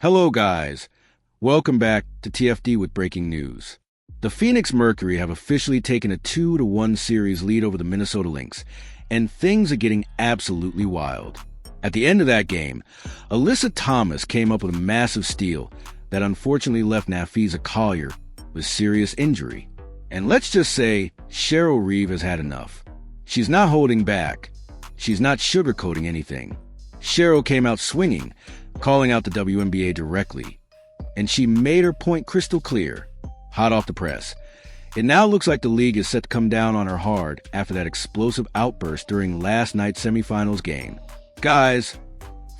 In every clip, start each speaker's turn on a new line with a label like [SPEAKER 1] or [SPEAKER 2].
[SPEAKER 1] Hello guys, welcome back to TFD with breaking news. The Phoenix Mercury have officially taken a 2-1 series lead over the Minnesota Lynx, and things are getting absolutely wild. At the end of that game, Alyssa Thomas came up with a massive steal that unfortunately left Nafisa Collier with serious injury. And let's just say Cheryl Reeve has had enough. She's not holding back. She's not sugarcoating anything. Cheryl came out swinging, calling out the Wnba directly, and she made her point crystal clear, hot off the press. It now looks like the league is set to come down on her hard after that explosive outburst during last night's semifinals game. Guys,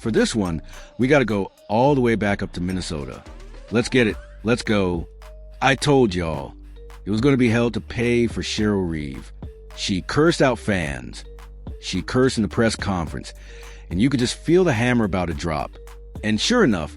[SPEAKER 1] for this one, we got to go all the way back up to Minnesota. Let's get it. Let's go. I told y'all, it was going to be hell to pay for Cheryl Reeve. She cursed out fans. She cursed in the press conference, and you could just feel the hammer about to drop. And sure enough,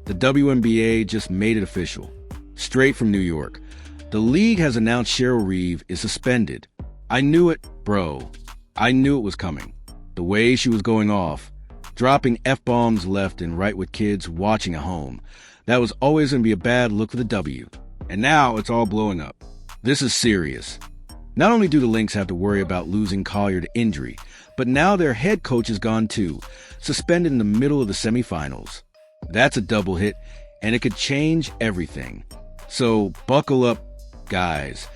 [SPEAKER 1] the Wnba just made it official. Straight from New York, the league has announced Cheryl Reeve is suspended. I knew it, bro. I knew it was coming. The way she was going off, dropping F-bombs left and right with kids watching at home, that was always going to be a bad look for the W. And now it's all blowing up. This is serious. Not only do the Lynx have to worry about losing Collier to injury, but now their head coach is gone too, suspended in the middle of the semifinals. That's a double hit, and it could change everything. So buckle up, guys,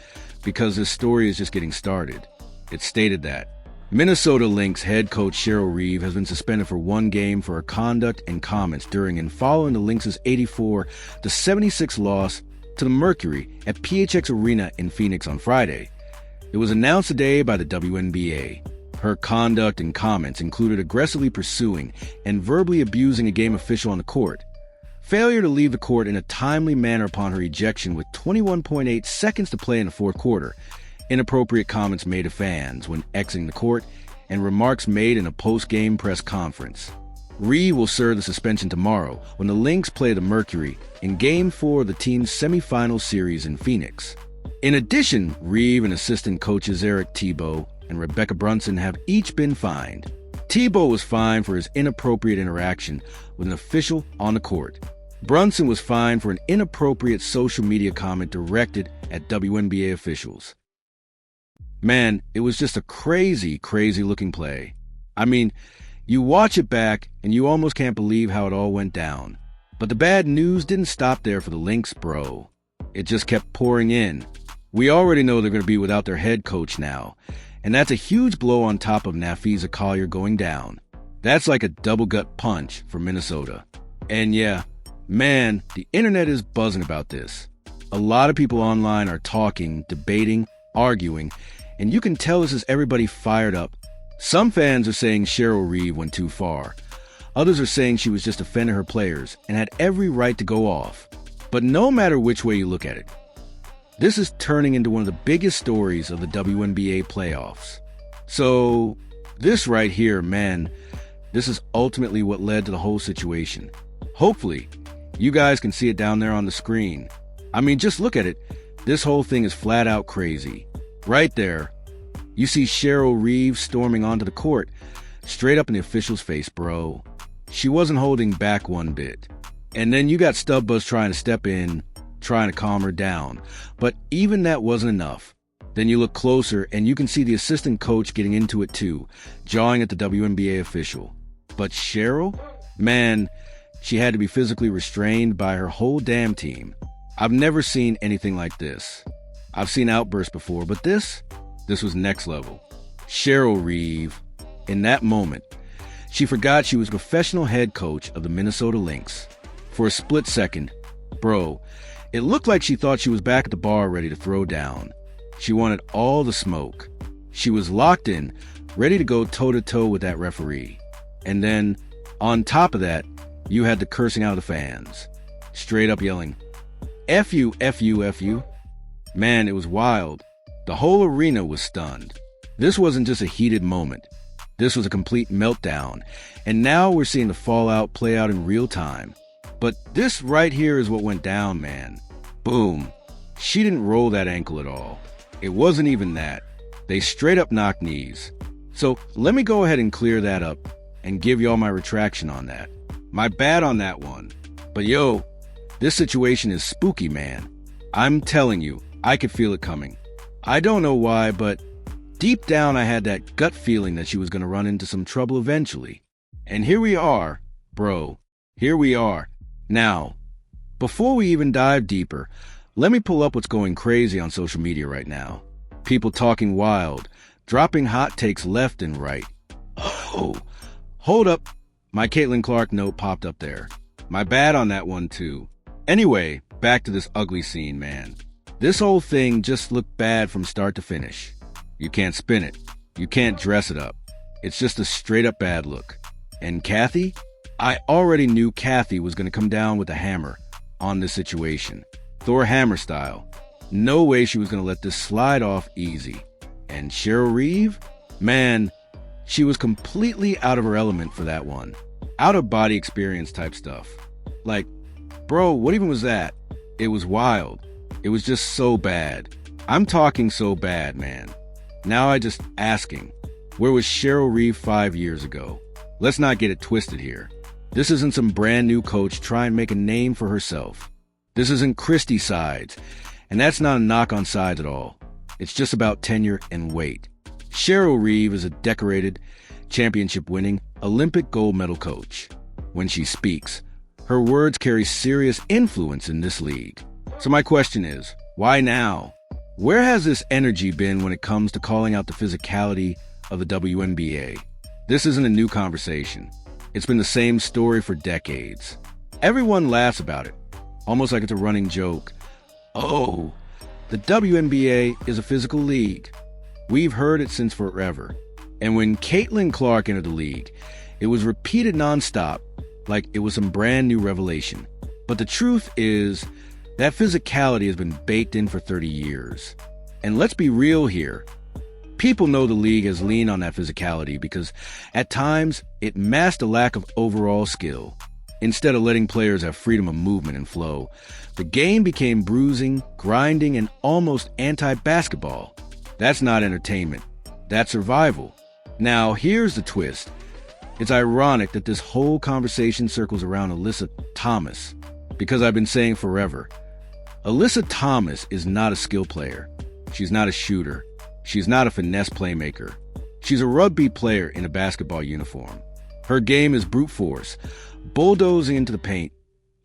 [SPEAKER 1] because this story is just getting started. It stated that Minnesota Lynx head coach Cheryl Reeve has been suspended for one game for her conduct and comments during and following the Lynx's 84-76 loss to the Mercury at PHX Arena in Phoenix on Friday. It was announced today by the Wnba. Her conduct and comments included aggressively pursuing and verbally abusing a game official on the court, failure to leave the court in a timely manner upon her ejection with 21.8 seconds to play in the fourth quarter, inappropriate comments made to fans when exiting the court, and remarks made in a post-game press conference. Reeve will serve the suspension tomorrow when the Lynx play the Mercury in Game 4 of the team's semifinal series in Phoenix. In addition, Reeve and assistant coaches Eric Tebow and Rebecca Brunson have each been fined. Tebow was fined for his inappropriate interaction with an official on the court. Brunson was fined for an inappropriate social media comment directed at Wnba officials. Man, it was just a crazy looking play. I mean, you watch it back and you almost can't believe how it all went down. But the bad news didn't stop there for the Lynx, bro. It just kept pouring in. We already know they're going to be without their head coach now, and that's a huge blow on top of Nafisa Collier going down. That's like a double gut punch for Minnesota. And yeah, man, the internet is buzzing about this. A lot of people online are talking, debating, arguing, and you can tell this is everybody fired up. Some fans are saying Cheryl Reeve went too far. Others are saying she was just defending her players and had every right to go off. But no matter which way you look at it, this is turning into one of the biggest stories of the Wnba playoffs. So this right here, man, this is ultimately what led to the whole situation. Hopefully, you guys can see it down there on the screen. I mean, just look at it. This whole thing is flat out crazy. Right there, you see Cheryl Reeve storming onto the court, straight up in the official's face, bro. She wasn't holding back one bit. And then you got Stubbuzz trying to step in, trying to calm her down. But even that wasn't enough. Then you look closer and you can see the assistant coach getting into it too, jawing at the Wnba official. But Cheryl? Man, she had to be physically restrained by her whole damn team. I've never seen anything like this. I've seen Outburst before, but this was next level. Cheryl Reeve, in that moment, she forgot she was a professional head coach of the Minnesota Lynx. For a split second, bro, it looked like she thought she was back at the bar ready to throw down. She wanted all the smoke. She was locked in, ready to go toe-to-toe with that referee. And then, on top of that, you had the cursing out of the fans. Straight up yelling, F you, F you, F you. Man, it was wild. The whole arena was stunned. This wasn't just a heated moment. This was a complete meltdown. And now we're seeing the fallout play out in real time. But this right here is what went down, man. Boom. She didn't roll that ankle at all. It wasn't even that. They straight up knocked knees. So let me go ahead and clear that up and give y'all my retraction on that. My bad on that one. But yo, this situation is spooky, man. I'm telling you, I could feel it coming. I don't know why, but deep down I had that gut feeling that she was going to run into some trouble eventually. And here we are, bro. Here we are. Now, before we even dive deeper, let me pull up what's going crazy on social media right now. People talking wild, dropping hot takes left and right. Oh, hold up. My Caitlin Clark note popped up there. My bad on that one, too. Anyway, back to this ugly scene, man. This whole thing just looked bad from start to finish. You can't spin it. You can't dress it up. It's just a straight-up bad look. And Kathy? I already knew Kathy was going to come down with a hammer on this situation. Thor Hammer style. No way she was going to let this slide off easy. And Cheryl Reeve? Man, she was completely out of her element for that one. Out-of-body experience type stuff. Like, bro, what even was that? It was wild. It was just so bad. I'm talking so bad, man. Now I just asking, where was Cheryl Reeve 5 years ago? Let's not get it twisted here. This isn't some brand new coach trying to make a name for herself. This isn't Christie sides, and that's not a knock on sides at all. It's just about tenure and weight. Cheryl Reeve is a decorated, championship-winning, Olympic gold medal coach. When she speaks, her words carry serious influence in this league. So my question is, why now? Where has this energy been when it comes to calling out the physicality of the WNBA? This isn't a new conversation. It's been the same story for decades. Everyone laughs about it, almost like it's a running joke. Oh, the WNBA is a physical league. We've heard it since forever. And when Caitlin Clark entered the league, it was repeated nonstop, like it was some brand new revelation. But the truth is, that physicality has been baked in for 30 years. And let's be real here. People know the league has leaned on that physicality because at times it masked a lack of overall skill. Instead of letting players have freedom of movement and flow, the game became bruising, grinding, and almost anti-basketball. That's not entertainment. That's survival. Now, here's the twist. It's ironic that this whole conversation circles around Alyssa Thomas, because I've been saying forever, Alyssa Thomas is not a skill player. She's not a shooter. She's not a finesse playmaker. She's a rugby player in a basketball uniform. Her game is brute force, bulldozing into the paint,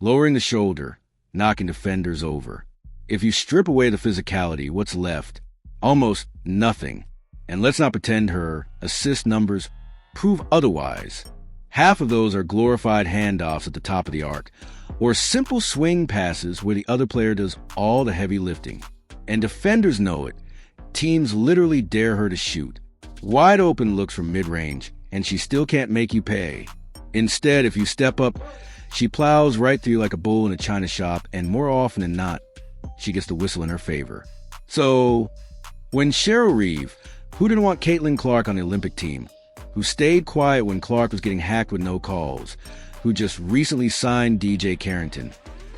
[SPEAKER 1] lowering the shoulder, knocking defenders over. If you strip away the physicality, what's left? Almost nothing. And let's not pretend her assist numbers prove otherwise. Half of those are glorified handoffs at the top of the arc, or simple swing passes where the other player does all the heavy lifting. And defenders know it. Teams literally dare her to shoot. Wide open looks from mid-range, and she still can't make you pay. Instead, if you step up, she plows right through you like a bull in a china shop, and more often than not, she gets the whistle in her favor. So, when Cheryl Reeve, who didn't want Caitlin Clark on the Olympic team, who stayed quiet when Clark was getting hacked with no calls, who just recently signed DJ Carrington,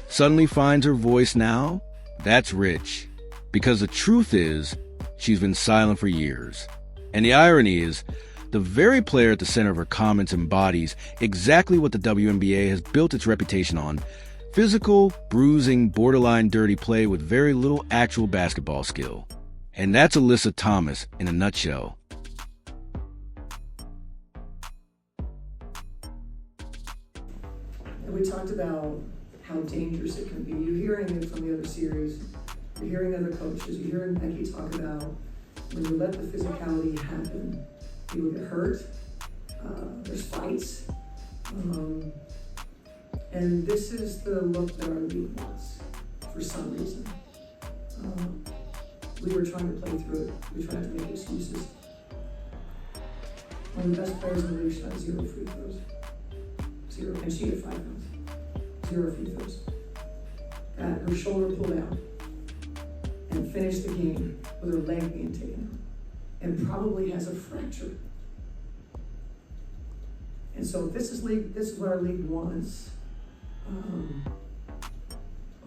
[SPEAKER 1] suddenly finds her voice now, that's rich. Because the truth is, she's been silent for years. And the irony is, the very player at the center of her comments embodies exactly what the WNBA has built its reputation on: physical, bruising, borderline dirty play with very little actual basketball skill. And that's Alyssa Thomas in a nutshell.
[SPEAKER 2] And we talked about how dangerous it can be. You're hearing it from the other series. You're hearing other coaches. You're hearing Becky talk about when you let the physicality happen, people get hurt. There's fights. And this is the look that our league wants for some reason. We were trying to play through it. We tried to make excuses. One of the best players in the league shot 0 free throws. 0. And she had 5 points. 0 free throws. Got her shoulder pulled out and finished the game with her leg being taken out, and probably has a fracture. And so this is what our league wants.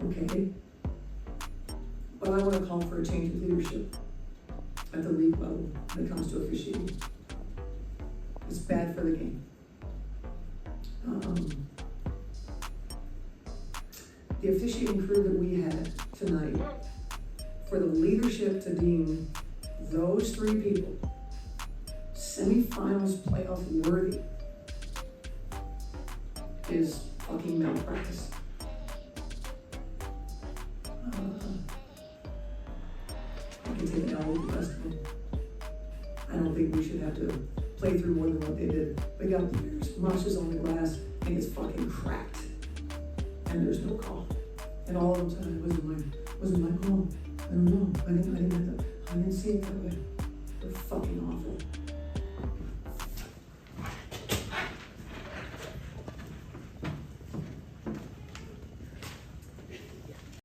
[SPEAKER 2] Okay. But I want to call for a change of leadership at the league level when it comes to officiating. It's bad for the game. the officiating crew that we had tonight, for the leadership to deem those three people semifinals playoff worthy is fucking malpractice. I can take it down with the rest of them. I don't think we should have to play through more than what they did. They got players, Masha's on the glass, and it's fucking cracked. And there's no call. And all of them said it wasn't my call. I don't know. I didn't see it that way.